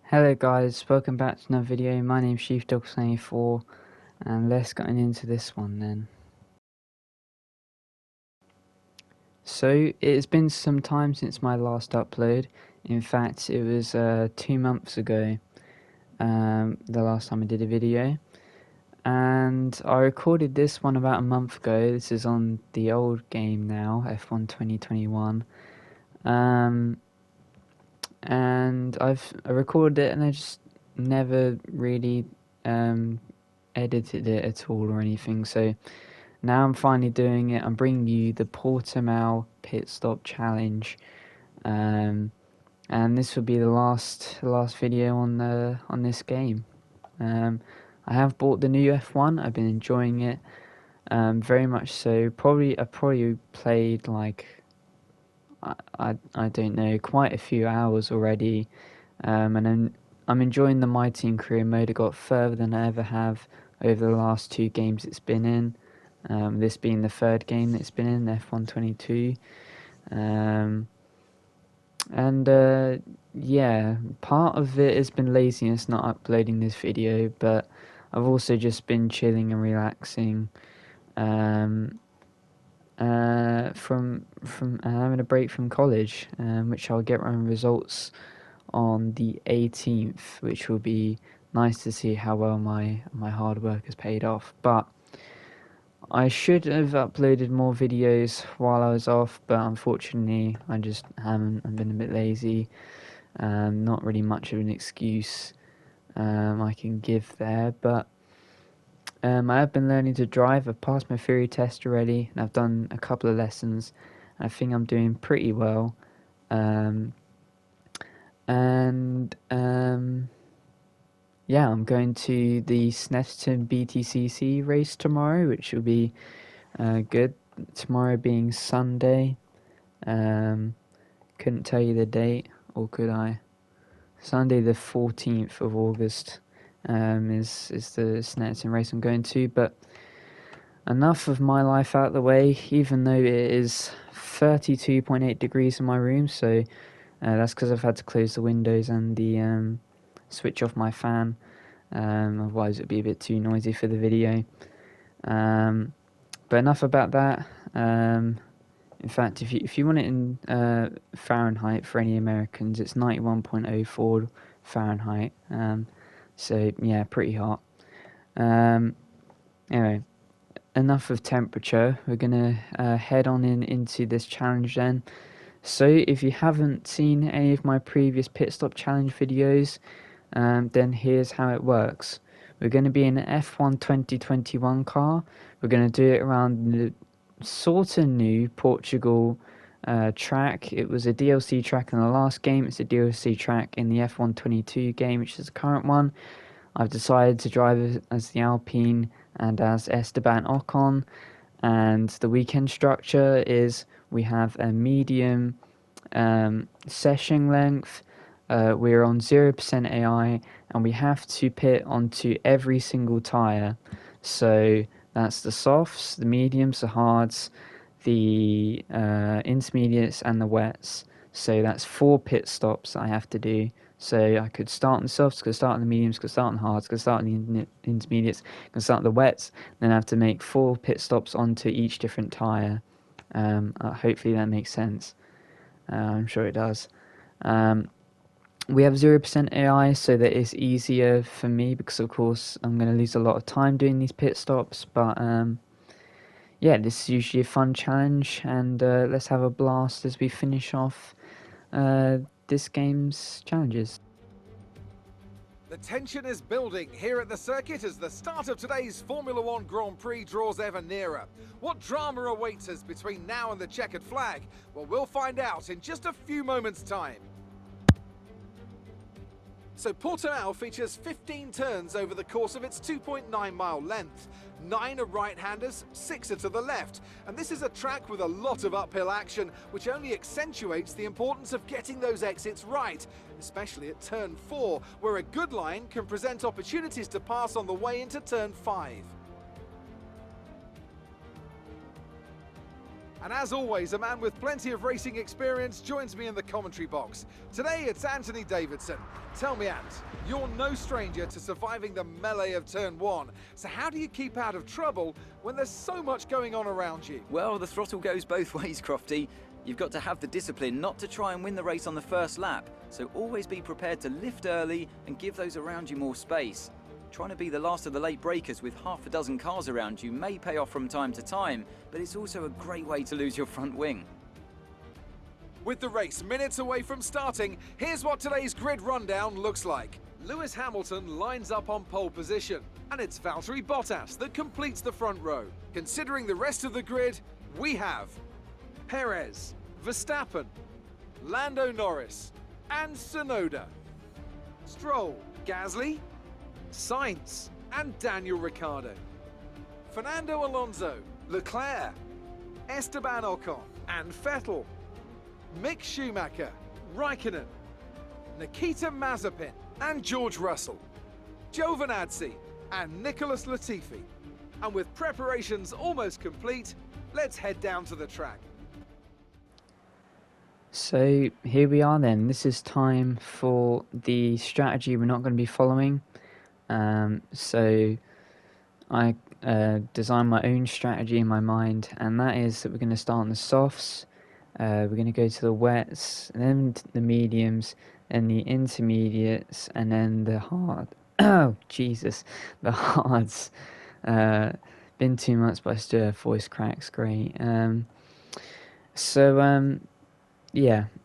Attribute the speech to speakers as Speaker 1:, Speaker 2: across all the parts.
Speaker 1: Hello guys, welcome back to another video. My name's SheepDog74 and let's get into this one then. So it has been some time since my last upload. In fact, it was 2 months ago, the last time I did a video. And I recorded this one about a month ago. This is on the old game now, F1 2021. And I recorded it and I just never really edited it at all or anything, so now I'm finally doing it. I'm bringing you the Portimão pit stop challenge, and this will be the last video on this game. I have bought the new F1. I've been enjoying it very much so. I probably played like I don't know, quite a few hours already, and I'm enjoying the My Team career mode. I got further than I ever have over the last 2 games it's been in. This being the 3rd game that it's been in, F1 22. Yeah, part of it has been laziness not uploading this video, but I've also just been chilling and relaxing. From having a break from college, which I'll get my results on the 18th, which will be nice to see how well my hard work has paid off. But I should have uploaded more videos while I was off, but unfortunately I just haven't. I've been a bit lazy. Not really much of an excuse I can give there, but I have been learning to drive. I've passed my theory test already, and I've done a couple of lessons. I think I'm doing pretty well. Yeah, I'm going to the Snetterton BTCC race tomorrow, which will be good. Tomorrow being Sunday. Couldn't tell you the date, or could I? Sunday the 14th of August. Is the Snetterton race I'm going to, but enough of my life out of the way. Even though it is 32.8 degrees in my room, so that's because I've had to close the windows and the switch off my fan. Otherwise it'd be a bit too noisy for the video. But enough about that. In fact, if you want it in Fahrenheit for any Americans, it's 91.04 Fahrenheit. So yeah, pretty hot. Anyway, enough of temperature. We're gonna head on into this challenge then. So if you haven't seen any of my previous pit stop challenge videos, then here's how it works. We're going to be in an F1 2021 car. We're going to do it around the sort of new Portugal track. It was a DLC track in the last game. It's a DLC track in the F1 22 game, which is the current one. I've decided to drive as the Alpine and as Estaban Ocon. And the weekend structure is we have a medium session length. We're on 0% AI, and we have to pit onto every single tyre. So that's the softs, the mediums, the hards, the intermediates, and the wets. So that's 4 pit stops I have to do. So I could start on the softs, could start on the mediums, could start on the hards, could start on the intermediates, could start on the wets. Then I have to make 4 pit stops onto each different tyre. Hopefully that makes sense. I'm sure it does. We have 0% AI, so that it's easier for me because, of course, I'm going to lose a lot of time doing these pit stops. But yeah, this is usually a fun challenge, and let's have a blast as we finish off this game's challenges.
Speaker 2: The tension is building here at the circuit as the start of today's Formula One Grand Prix draws ever nearer. What drama awaits us between now and the checkered flag? Well, we'll find out in just a few moments' time. So Portimão features 15 turns over the course of its 2.9-mile length. 9 are right-handers, 6 are to the left. And this is a track with a lot of uphill action, which only accentuates the importance of getting those exits right, especially at turn 4, where a good line can present opportunities to pass on the way into turn 5. And as always, a man with plenty of racing experience joins me in the commentary box. Today it's Anthony Davidson. Tell me, Ant, you're no stranger to surviving the melee of turn 1. So how do you keep out of trouble when there's so much going on around you?
Speaker 3: Well, the throttle goes both ways, Crofty. You've got to have the discipline not to try and win the race on the first lap, so always be prepared to lift early and give those around you more space. Trying to be the last of the late breakers with half a dozen cars around you may pay off from time to time, but it's also a great way to lose your front wing.
Speaker 2: With the race minutes away from starting, here's what today's grid rundown looks like. Lewis Hamilton lines up on pole position, and it's Valtteri Bottas that completes the front row. Considering the rest of the grid, we have Perez, Verstappen, Lando Norris, and Tsunoda. Stroll, Gasly, Sainz, and Daniel Ricciardo. Fernando Alonso, Leclerc, Esteban Ocon, and Vettel. Mick Schumacher, Raikkonen, Nikita Mazepin, and George Russell. Giovinazzi, and Nicholas Latifi. And with preparations almost complete, let's head down to the track.
Speaker 1: So here we are then. This is time for the strategy we're not going to be following. So I designed my own strategy in my mind, and that is that we're going to start on the softs, we're going to go to the wets, and then the mediums, and the intermediates, and then the hard. Oh, Jesus, the hards. Been 2 months, but I still have voice cracks. Great. Yeah,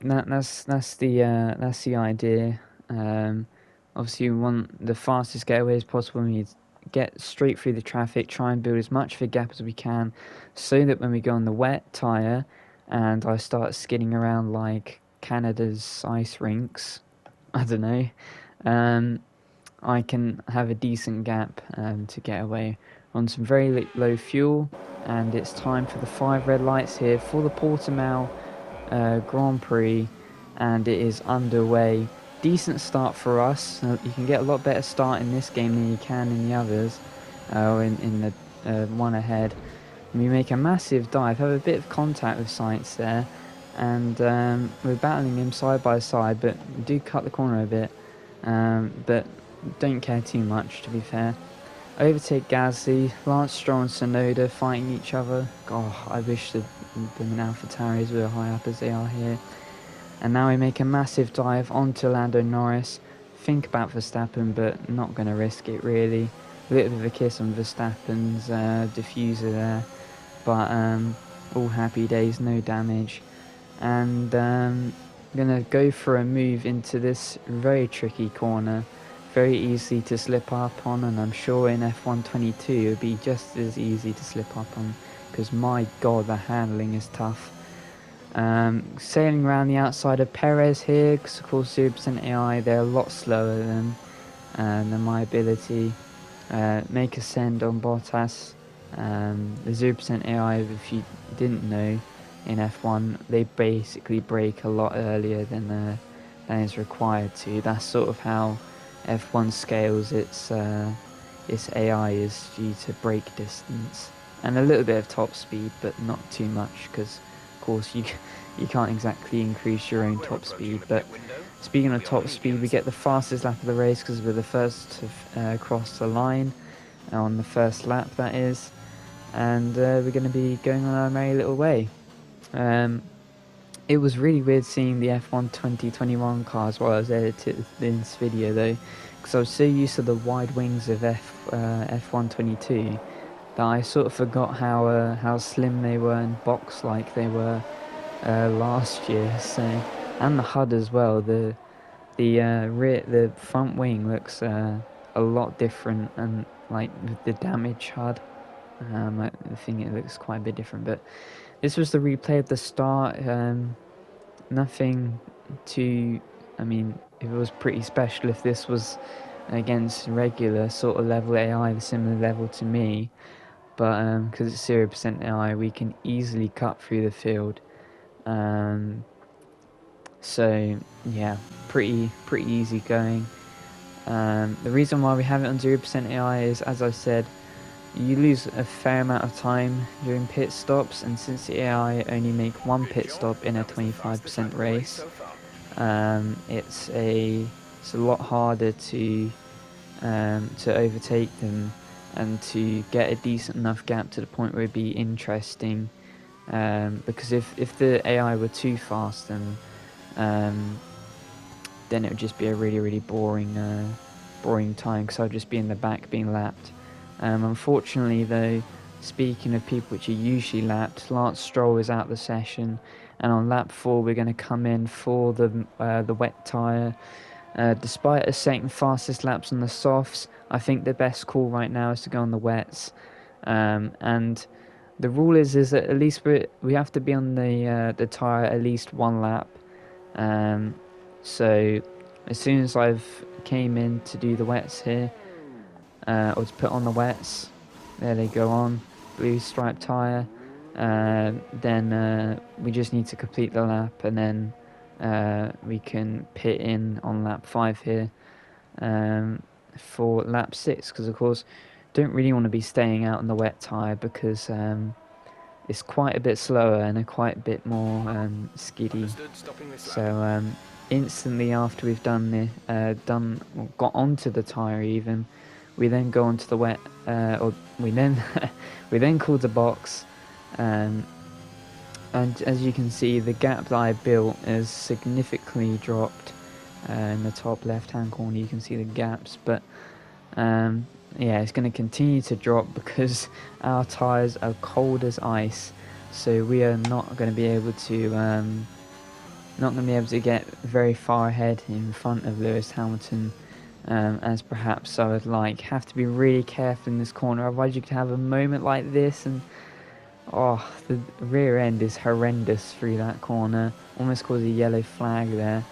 Speaker 1: that's the idea. Obviously, we want the fastest getaway as possible. We need to get straight through the traffic, try and build as much of a gap as we can, so that when we go on the wet tyre and I start skidding around like Canada's ice rinks, I don't know, I can have a decent gap to get away. On some very low fuel, and it's time for the 5 red lights here for the Portimão Grand Prix, and it is underway. Decent start for us. You can get a lot better start in this game than you can in the others, in the one ahead. And we make a massive dive, have a bit of contact with Sainz there, and we're battling him side by side, but we do cut the corner a bit, but don't care too much, to be fair. Overtake Gasly, Lance Stroll and Tsunoda fighting each other. God, I wish the AlphaTauris were high up as they are here. And now we make a massive dive onto Lando Norris. Think about Verstappen, but not going to risk it really. A little bit of a kiss on Verstappen's diffuser there, but all happy days, no damage. And I'm going to go for a move into this very tricky corner. Very easy to slip up on, and I'm sure in F122 it would be just as easy to slip up on, because my god, the handling is tough. Sailing around the outside of Perez here, because of course 0% AI, they're a lot slower than my ability. Make a send on Bottas. The 0% AI, if you didn't know, in F1 they basically brake a lot earlier than is required to. That's sort of how F1 scales its AI is due to brake distance and a little bit of top speed, but not too much, because of course you can't exactly increase your own top speed. But speaking of top speed, we get the fastest lap of the race because we're the first to cross the line on the first lap, that is, and we're going to be going on our merry little way. It was really weird seeing the F1 2021 cars while I was editing this video though, because I was so used to the wide wings of F122 that I sort of forgot how slim they were and box-like they were last year. So, and the HUD as well. The front wing looks a lot different, and like with the damage HUD, I think it looks quite a bit different. But this was the replay of the start. Nothing too, I mean, it was pretty special if this was against regular sort of level AI, the similar level to me. But because it's 0% AI, we can easily cut through the field. So yeah, pretty easy going. The reason why we have it on 0% AI is, as I said, you lose a fair amount of time during pit stops, and since the AI only make one pit stop in a 25% race, it's a lot harder to overtake them and to get a decent enough gap to the point where it'd be interesting. Because if the AI were too fast, then it would just be a really boring time, because I'd just be in the back being lapped. Unfortunately though, speaking of people which are usually lapped, Lance Stroll is out the session, and on lap 4 we're going to come in for the wet tyre. Despite us second fastest laps on the softs, I think the best call right now is to go on the wets. And the rule is that at least we have to be on the tyre at least one lap. So as soon as I've came in to do the wets here, or to put on the wets, there they go on, blue stripe tyre. Then we just need to complete the lap, and then we can pit in on lap 5 here for lap 6, because of course don't really want to be staying out on the wet tyre, because it's quite a bit slower and quite a bit more skiddy. So instantly after we've done got onto the tyre even, we then go onto the wet, or we then called the box, and as you can see, the gap that I built has significantly dropped. In the top left hand corner you can see the gaps, but yeah, it's going to continue to drop because our tyres are cold as ice, so we are not going to be able to get very far ahead in front of Lewis Hamilton, as perhaps I would like. Have to be really careful in this corner, otherwise you could have a moment like this, and oh, the rear end is horrendous through that corner, almost caused a yellow flag there.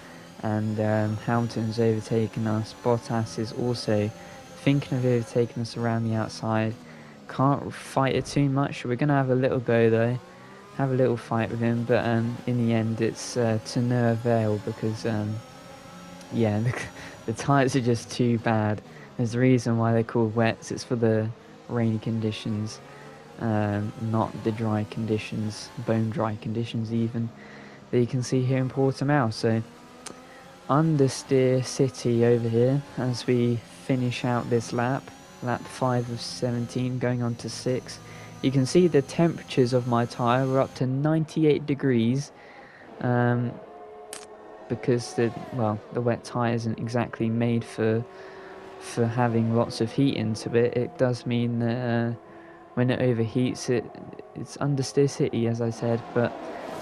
Speaker 1: And Hamilton's overtaken us. Bottas is also thinking of overtaking us around the outside. Can't fight it too much. We're going to have a little go though, have a little fight with him, but in the end it's to no avail, because yeah, the tyres are just too bad. There's a reason why they're called wets. It's for the rainy conditions, not the dry conditions, bone dry conditions even, that you can see here in Portimão. So understeer City over here as we finish out this lap 5 of 17, going on to 6. You can see the temperatures of my tyre were up to 98 degrees, because the wet tyre isn't exactly made for having lots of heat into it. It does mean that when it overheats, it's understeer City, as I said. But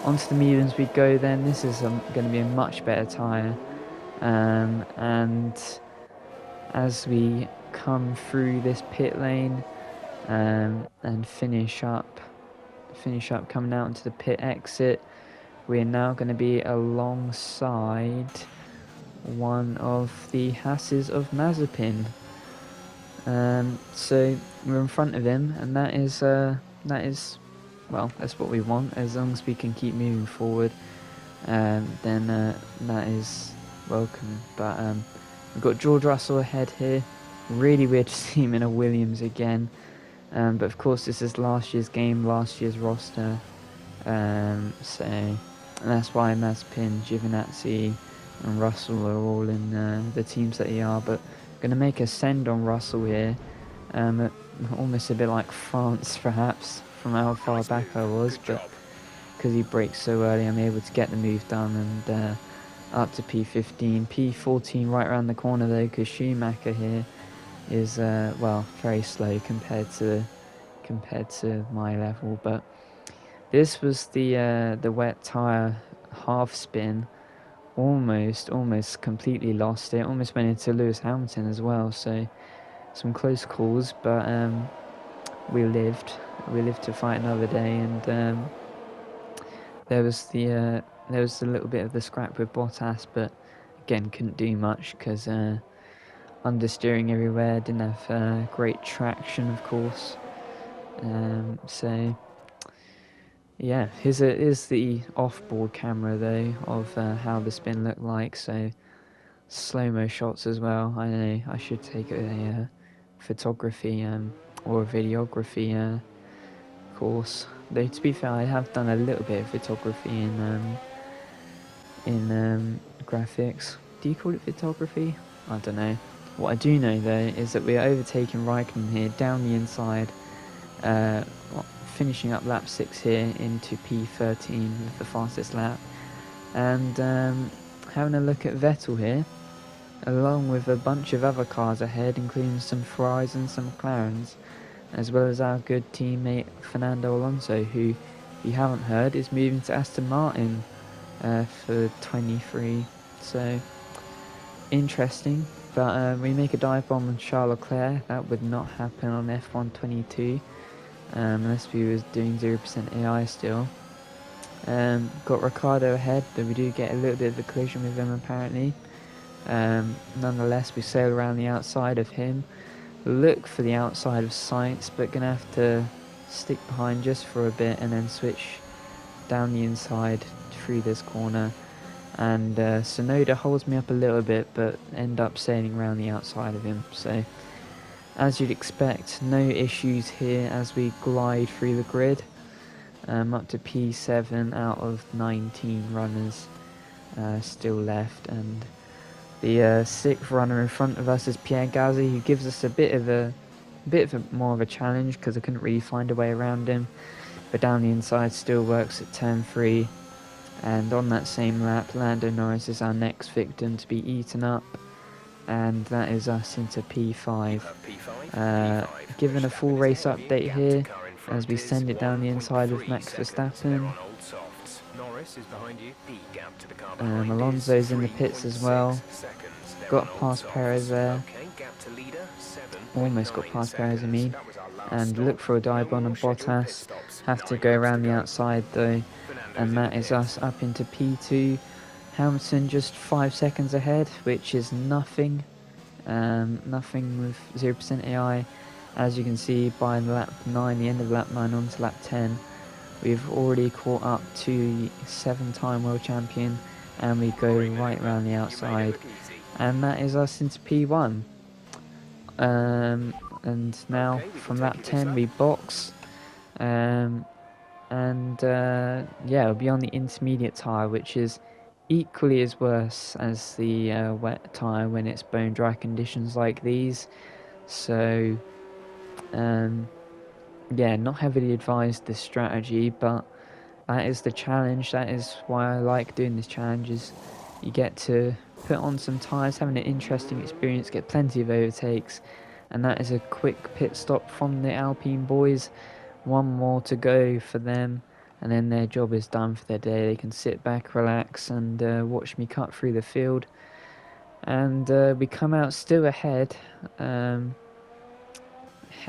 Speaker 1: onto the mediums we go then. This is going to be a much better tyre. And as we come through this pit lane and finish up coming out into the pit exit, we're now going to be alongside one of the Hasses of Mazepin. So we're in front of him, and that is well, that's what we want. As long as we can keep moving forward, then that is welcome. But we've got George Russell ahead here. Really weird to see him in a Williams again, but of course this is last year's game, last year's roster, so and that's why Mazepin, Giovinazzi and Russell are all in the teams that they are. But going to make a send on Russell here, almost a bit like France perhaps, from how far back I was, but because he brakes so early I'm able to get the move done, and up to P15. P14 right around the corner though, because Schumacher here is well, very slow compared to my level. But this was the wet tyre half spin. Almost completely lost it. Almost went into Lewis Hamilton as well. So some close calls, but we lived to fight another day. And there was a little bit of the scrap with Bottas, but again couldn't do much because understeering everywhere, didn't have great traction, of course. So yeah, here's the off-board camera though of how the spin looked like. So slow-mo shots as well. I know I should take a photography or a videography course. Though to be fair, I have done a little bit of photography in graphics. Do you call it photography? I don't know. What I do know though is that we are overtaking Raikkonen here down the inside, finishing up lap 6 here into P13 with the fastest lap, and having a look at Vettel here, along with a bunch of other cars ahead, including some Ferraris and some McLarens, as well as our good teammate Fernando Alonso, who, if you haven't heard, is moving to Aston Martin for 23. So interesting. But we make a dive bomb on Charles Leclerc. That would not happen on F122 unless we was doing 0% AI still. Got Ricciardo ahead, but we do get a little bit of a collision with him apparently. Nonetheless, we sail around the outside of him, look for the outside of Sainz, but gonna have to stick behind just for a bit and then switch down the inside through this corner. And Tsunoda holds me up a little bit, but end up sailing around the outside of him. So, as you'd expect, no issues here as we glide through the grid, up to P7 out of 19 runners still left. And the 6th runner in front of us is Pierre Gasly, who gives us a bit of a more of a challenge because I couldn't really find a way around him. But down the inside still works at turn 3. And on that same lap, Lando Norris is our next victim to be eaten up, and that is us into P5. Given a full race update here, as we send it down the inside with Max Verstappen. Alonso's in the pits as well. Got past Perez there. Almost got past Perez, I mean. And look for a dive bomb on Bottas. Have to go around the outside though. And that is us up into P2. Hamilton just 5 seconds ahead, which is nothing. Nothing with 0% AI. As you can see, by lap 9, the end of lap 9 on to lap 10, we've already caught up to the 7-time world champion, and we go right around the outside. And that is us into P1. And now from lap 10 we box. Yeah, it'll be on the intermediate tyre, which is equally as worse as the wet tyre when it's bone dry conditions like these. So yeah, not heavily advised this strategy, but that is the challenge. That is why I like doing this challenge, is you get to put on some tyres, having an interesting experience, get plenty of overtakes. And that is a quick pit stop from the Alpine boys. One more to go for them, and then their job is done for their day. They can sit back, relax, and watch me cut through the field. And we come out still ahead,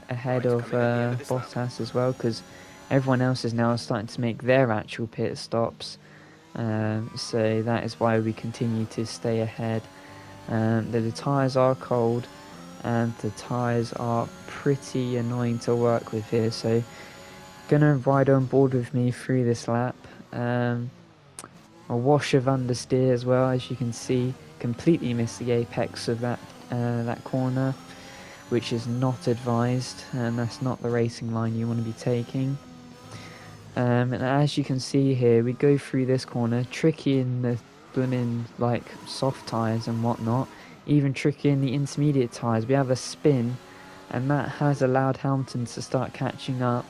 Speaker 1: ahead of Bottas as well, because everyone else is now starting to make their actual pit stops. So that is why we continue to stay ahead. The tyres are cold, and the tyres are pretty annoying to work with here, so gonna ride on board with me through this lap. A wash of understeer as well, as you can see. Completely missed the apex of that corner, which is not advised, and that's not the racing line you want to be taking. And as you can see here, we go through this corner, tricky in the blooming like soft tyres and whatnot, even tricky in the intermediate tyres. We have a spin, and that has allowed Hamilton to start catching up.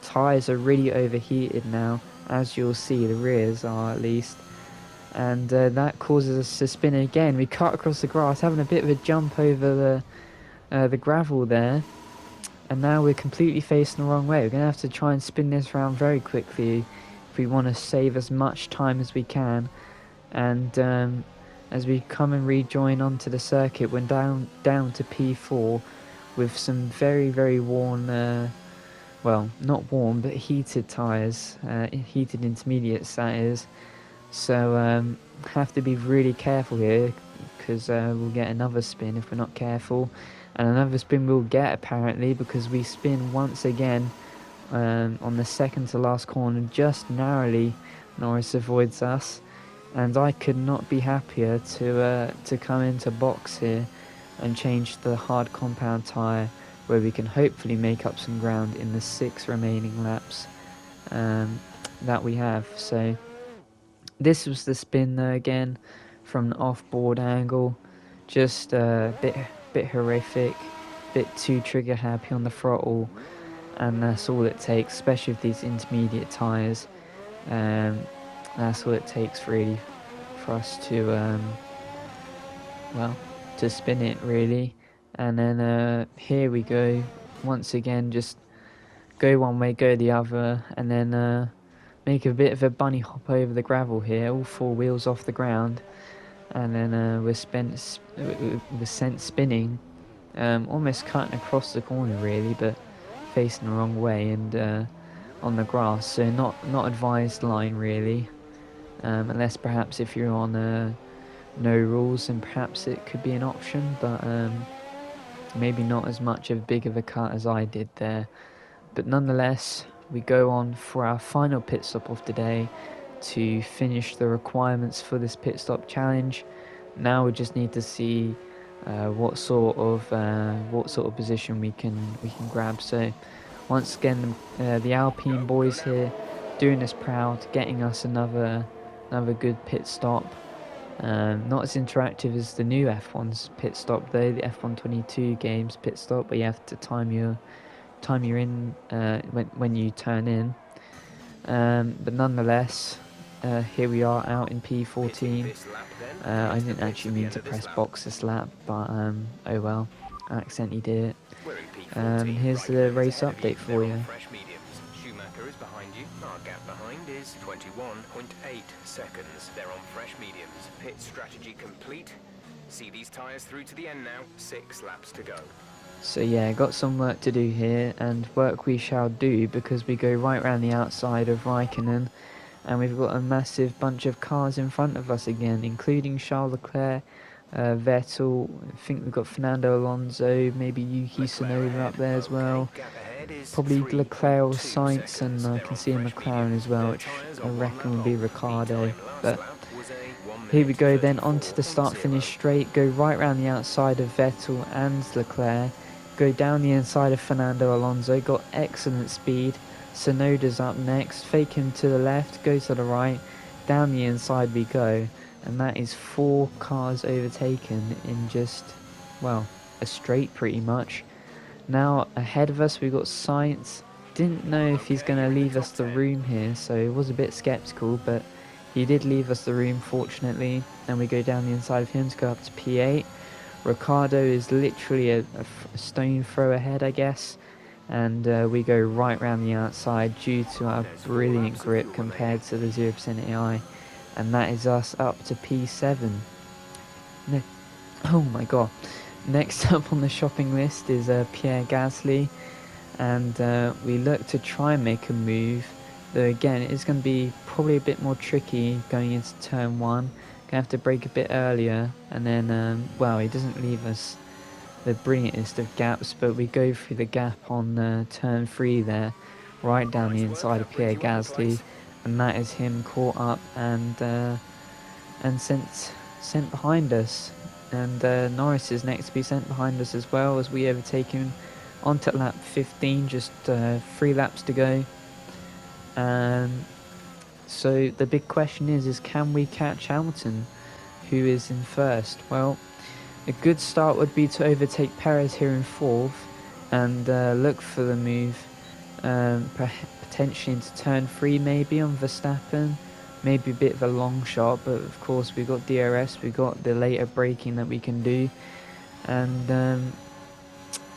Speaker 1: Tyres are really overheated now, as you'll see, the rears are at least, and that causes us to spin again. We cut across the grass, having a bit of a jump over the gravel there, and now we're completely facing the wrong way. We're going to have to try and spin this round very quickly if we want to save as much time as we can. And as we come and rejoin onto the circuit, we're down to P4 with some very, very worn, well, not warm, but heated tyres, heated intermediates that is. So have to be really careful here, because we'll get another spin if we're not careful. And another spin we'll get apparently, because we spin once again on the second to last corner, just narrowly. Norris avoids us, and I could not be happier to come into box here and change the hard compound tyre where we can hopefully make up some ground in the 6 remaining laps that we have. So this was the spin though, again from an off-board angle, just a bit horrific, bit too trigger happy on the throttle, and that's all it takes, especially with these intermediate tyres. That's all it takes really for us to well, to spin it really. And then here we go, once again, just go one way, go the other, and then make a bit of a bunny hop over the gravel here, all 4 wheels off the ground, and then we're sent spinning, almost cutting across the corner really, but facing the wrong way and on the grass, so not advised line really, unless perhaps if you're on no rules, and perhaps it could be an option, but maybe not as much of big of a cut as I did there. But nonetheless, we go on for our final pit stop of the day to finish the requirements for this pit stop challenge. Now we just need to see what sort of position we can grab. So once again, the Alpine boys here doing us proud, getting us another good pit stop. Not as interactive as the new F1's pit stop though, the F122 game's pit stop, where you have to time your in when you turn in. But nonetheless, here we are out in P14. I didn't actually mean to press box this lap, but oh well, I accidentally did it. Here's the race update for you.
Speaker 4: Schumacher is behind you. Our gap behind is 21.8 seconds. They're on fresh mediums. Pit strategy complete. See these tyres through to the end now. 6 laps to go.
Speaker 1: So yeah, got some work to do here, and work we shall do, because we go right round the outside of Raikkonen, and we've got a massive bunch of cars in front of us again, including Charles Leclerc, Vettel. I think we've got Fernando Alonso, maybe Yuki Tsunoda up there as well. Probably Leclerc or Sainz, and I can see a McLaren as well, which I reckon will be Ricciardo. But here we go then, onto the start-finish straight, go right round the outside of Vettel and Leclerc, go down the inside of Fernando Alonso, got excellent speed. Tsunoda's up next, fake him to the left, go to the right, down the inside we go, and that is 4 cars overtaken in just, well, a straight pretty much. Now ahead of us we've got Sainz. Didn't know if he's going to leave us the room here, so I was a bit skeptical, but he did leave us the room fortunately, and we go down the inside of him to go up to P8. Ricciardo is literally a stone throw ahead, I guess, and we go right round the outside due to our brilliant grip compared to the 0% AI, and that is us up to P7. Oh my god. Next up on the shopping list is Pierre Gasly, and we look to try and make a move, though again it's going to be probably a bit more tricky going into turn 1. Gonna have to brake a bit earlier, and then well, he doesn't leave us the brilliantest of gaps, but we go through the gap on turn 3 there, right down the inside of Pierre Gasly, and that is him caught up and sent behind us. And Norris is next to be sent behind us as well, as we overtake him onto lap 15, just 3 laps to go. So the big question is can we catch Hamilton, who is in first? Well, a good start would be to overtake Perez here in 4th, and look for the move potentially into turn 3 maybe on Verstappen. Maybe a bit of a long shot, but of course we've got DRS, we've got the later braking that we can do. And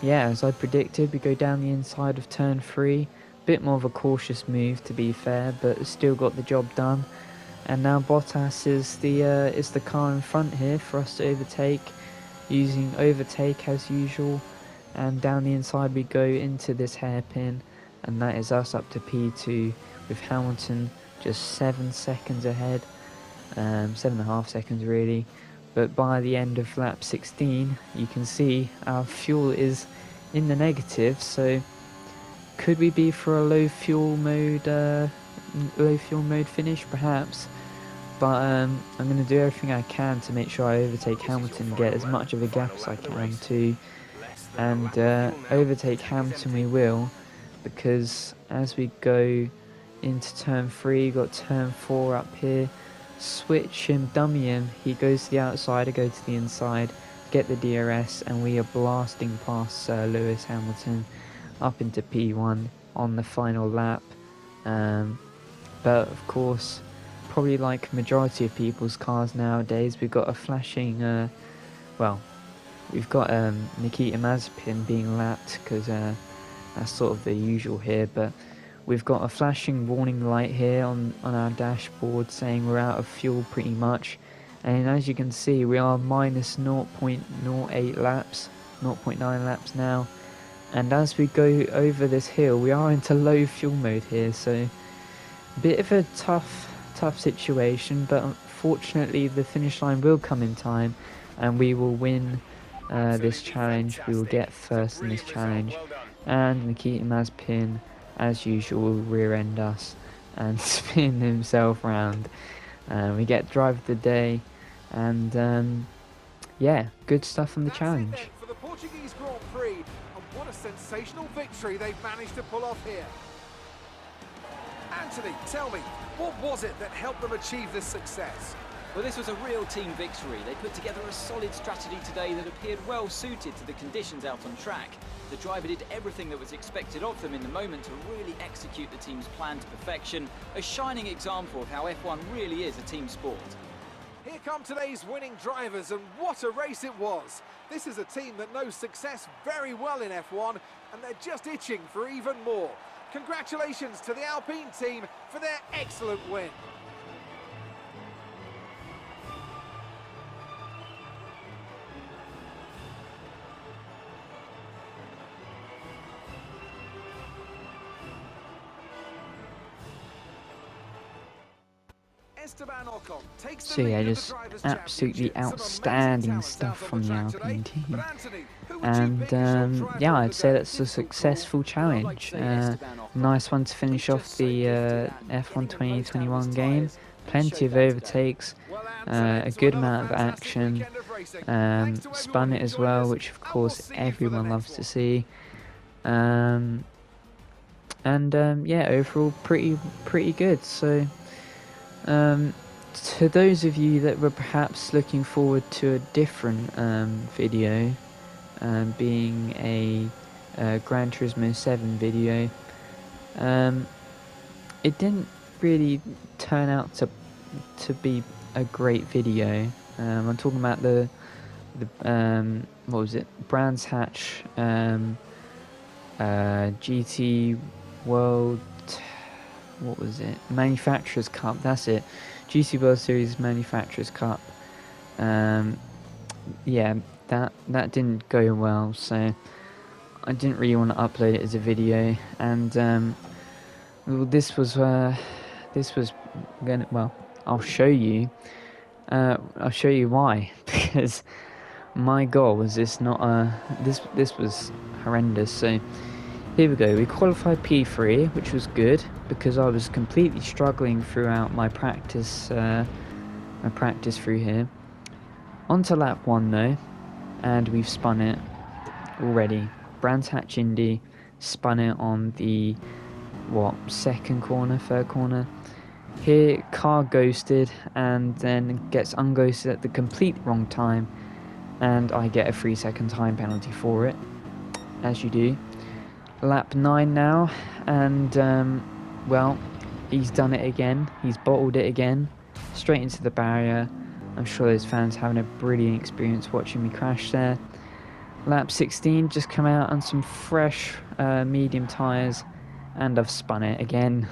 Speaker 1: yeah, as I predicted, we go down the inside of turn 3. Bit more of a cautious move to be fair, but still got the job done. And now Bottas is the car in front here for us to overtake, using overtake as usual. And down the inside we go into this hairpin, and that is us up to P2 with Hamilton just 7 seconds ahead, 7.5 seconds really. But by the end of lap 16, you can see our fuel is in the negative, so could we be for a low fuel mode finish perhaps? But I'm going to do everything I can to make sure I overtake Hamilton and get as much of a gap as I can to and overtake Hamilton we will, because as we go into turn 3, got turn 4 up here, switch him, dummy him, he goes to the outside, I go to the inside, get the DRS, and we are blasting past Lewis Hamilton up into P1 on the final lap. But of course, probably like majority of people's cars nowadays, we've got a flashing, we've got Nikita Mazepin being lapped, because that's sort of the usual here, but we've got a flashing warning light here on our dashboard saying we're out of fuel pretty much, and as you can see we are minus 0.08 laps, 0.9 laps now, and as we go over this hill we are into low fuel mode here, so a bit of a tough situation, but unfortunately the finish line will come in time and we will win this challenge. We will get first in this challenge, and Nikita Mazepin as usual will rear end us and spin himself round. We get drive of the day, and yeah, good stuff from the challenge.
Speaker 2: For the Portuguese Grand Prix, and what a sensational victory they've managed to pull off here. Anthony, tell me, what was it that helped them achieve this success?
Speaker 3: Well, this was a real team victory. They put together a solid strategy today that appeared well suited to the conditions out on track. The driver did everything that was expected of them in the moment to really execute the team's plan to perfection. A shining example of how F1 really is a team sport.
Speaker 2: Here come today's winning drivers, and what a race it was. This is a team that knows success very well in F1, and they're just itching for even more. Congratulations to the Alpine team for their excellent win. Estaban Ocon takes the
Speaker 1: So yeah,
Speaker 2: lead of
Speaker 1: just
Speaker 2: the Drivers'
Speaker 1: absolutely
Speaker 2: Championship. Some
Speaker 1: outstanding
Speaker 2: amazing
Speaker 1: stuff
Speaker 2: talents
Speaker 1: from the
Speaker 2: out on track
Speaker 1: Alpine
Speaker 2: today.
Speaker 1: team.
Speaker 2: But Anthony, who would you pick as your
Speaker 1: And
Speaker 2: driver
Speaker 1: yeah,
Speaker 2: of
Speaker 1: I'd
Speaker 2: the
Speaker 1: say
Speaker 2: day?
Speaker 1: that's a successful challenge. Nice one to finish off the F1 2021 game. Plenty of overtakes, a good amount of action, spun it as well, which of course everyone loves to see. Yeah, overall pretty good. So to those of you that were perhaps looking forward to a different video, being a Gran Turismo 7 video, it didn't really turn out to be a great video. I'm talking about the what was it, Brands Hatch GT World, what was it, Manufacturers Cup, that's it, GT World Series Manufacturers Cup. Yeah, that didn't go well, so I didn't really want to upload it as a video, and well, this was gonna, well, I'll show you why, because my god, was this not this was horrendous. So here we go, we qualified P3, which was good because I was completely struggling throughout my practice through here. On to lap 1 though, and we've spun it already. Brands Hatch Indy, spun it on the third corner. Here car ghosted and then gets unghosted at the complete wrong time, and I get a 3-second time penalty for it, as you do. Lap 9 now, and well, he's done it again. He's bottled it again, straight into the barrier. I'm sure those fans having a brilliant experience watching me crash there. Lap 16, just come out on some fresh medium tyres, and I've spun it again.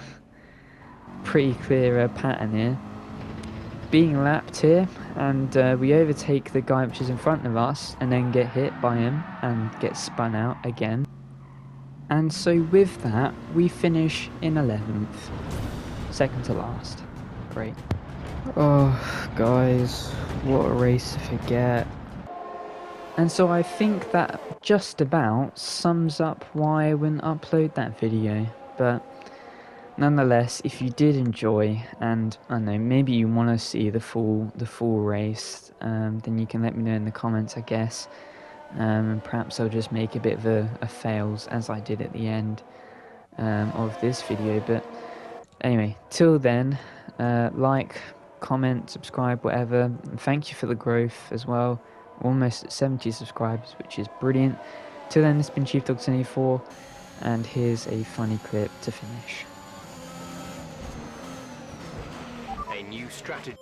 Speaker 1: Pretty clear pattern here. Being lapped here, and we overtake the guy which is in front of us, and then get hit by him and get spun out again. And so with that, we finish in 11th, second to last. Great. Oh, guys, what a race to forget. And so I think that just about sums up why I wouldn't upload that video. But nonetheless, if you did enjoy, and I don't know, maybe you want to see the full race, then you can let me know in the comments, I guess. and perhaps I'll just make a bit of a fails as I did at the end of this video. But anyway, till then, like, comment, subscribe, whatever. And thank you for the growth as well. Almost at 70 subscribers, which is brilliant. Till then, it's been Chief Dog 74, and here's a funny clip to finish.
Speaker 4: A new strategy.